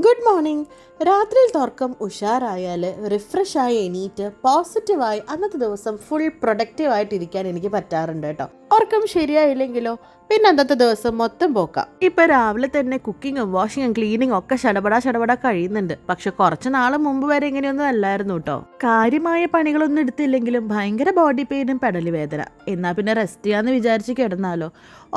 Good morning. രാത്രിയിൽ തുറക്കം ഉഷാറായാൽ റിഫ്രഷായി എണീറ്റ് പോസിറ്റീവായി അന്നത്തെ ദിവസം ഫുൾ പ്രൊഡക്റ്റീവായിട്ടിരിക്കാൻ എനിക്ക് പറ്റാറുണ്ട് കേട്ടോ. ഉറക്കം ശരിയായില്ലെങ്കിലോ പിന്നെ അന്നത്തെ ദിവസം മൊത്തം പോക്കാം. ഇപ്പൊ രാവിലെ തന്നെ കുക്കിങ്ങും വാഷിങ്ങും ക്ലീനിങ്ങും ഒക്കെ ശടപടാ കഴിയുന്നുണ്ട്. പക്ഷെ കുറച്ച് നാള് മുമ്പ് വരെ ഇങ്ങനെയൊന്നും അല്ലായിരുന്നു കേട്ടോ. കാര്യമായ പണികളൊന്നും എടുത്തില്ലെങ്കിലും ഭയങ്കര ബോഡി പെയിനും പെടലി വേദന. എന്നാ പിന്നെ റെസ്റ്റ് ചെയ്യാന്ന് വിചാരിച്ച് കിടന്നാലോ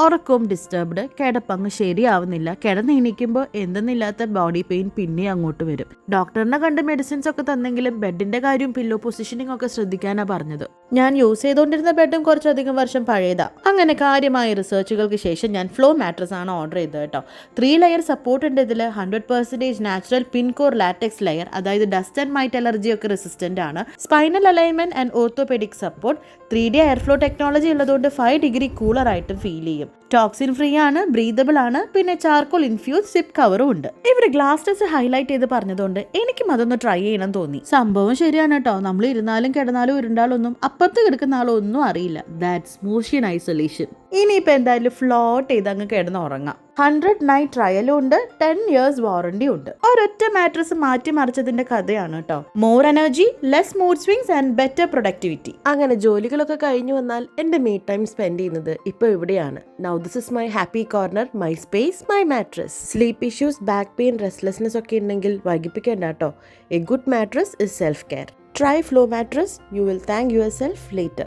ഉറക്കവും ഡിസ്റ്റർബ്ഡ്, കിടപ്പങ്ങ് ശരിയാവുന്നില്ല. കിടന്നെണീക്കുമ്പോൾ എന്തെന്നില്ലാത്ത ബോഡി പെയിൻ പിന്നെ അങ്ങോട്ട് വരും. ഡോക്ടറിനെ കണ്ട് മെഡിസിൻസ് ഒക്കെ തന്നെങ്കിലും ബെഡിന്റെ കാര്യവും പില്ലോ പൊസിഷനിങ് ഒക്കെ ശ്രദ്ധിക്കാനാ പറഞ്ഞത്. ഞാൻ യൂസ് ചെയ്തുകൊണ്ടിരുന്ന ബെഡും കുറച്ചധികം വർഷം പഴയതാ. അങ്ങനെ കാര്യമായ റിസർച്ചുകൾക്ക് ശേഷം ഞാൻ ഫ്ലോ മാട്രസ് ആണ് ഓർഡർ ചെയ്തത് കേട്ടോ. 3 ലെയർ സപ്പോർട്ട് ഉണ്ട് ഇതിൽ. 100% നാച്ചുറൽ പിൻകോർ ലാറ്റക്സ് ലെയർ, അതായത് ഡസ്റ്റ് ആൻഡ് മൈറ്റ് അലർജി ഒക്കെ റെസിസ്റ്റന്റ് ആണ്. Spinal alignment and orthopaedic support. 3D airflow technology ഉള്ളതുകൊണ്ട് 5 ഡിഗ്രി കൂളർ ആയിട്ടും ഫീൽ ചെയ്യും. ടോക്സിൻ ഫ്രീ ആണ്, ബ്രീതബിൾ ആണ്, പിന്നെ ചാർക്കോൾ ഇൻഫ്യൂസ് സിപ്പ് കവറും ഉണ്ട്. ഇവര് ഗ്ലാസ് ടെസ്റ്റ് ഹൈലൈറ്റ് ചെയ്ത് പറഞ്ഞതുകൊണ്ട് എനിക്കും അതൊന്ന് ട്രൈ ചെയ്യണം തോന്നി. സംഭവം ശരിയാണ് കേട്ടോ. നമ്മൾ ഇരുന്നാലും കിടന്നാലും ഉരുണ്ടാലൊന്നും അപ്പുറത്ത് കിടക്കുന്ന ആളൊന്നും അറിയില്ല. That's motion isolation. ഇനിയിപ്പോൾ എന്തായാലും ഫ്ലോട്ട് ചെയ്ത് അങ്ങ് കിടന്ന് ഉറങ്ങാം. 100 നൈറ്റ് ട്രയലും ഉണ്ട്, 10 ഇയേഴ്സ് വാറണ്ടി ഉണ്ട്. ഒരൊറ്റ മാട്രസ് മാറ്റി മറിച്ചതിന്റെ കഥയാണ് കേട്ടോ. More energy, less mood swings and better productivity. അങ്ങനെ ജോലികളൊക്കെ കഴിഞ്ഞു വന്നാൽ എന്റെ മീ ടൈം സ്പെൻഡ് ചെയ്യുന്നത് ഇപ്പോൾ ഇവിടെയാണ്. Now this is my happy corner, my space, my mattress. Sleep issues, back pain, restlessness ഒക്കെ ഉണ്ടെങ്കിൽ വൈകിപ്പിക്കേണ്ട കേട്ടോ. A good mattress is self care. Try Flow mattress. You will thank yourself later.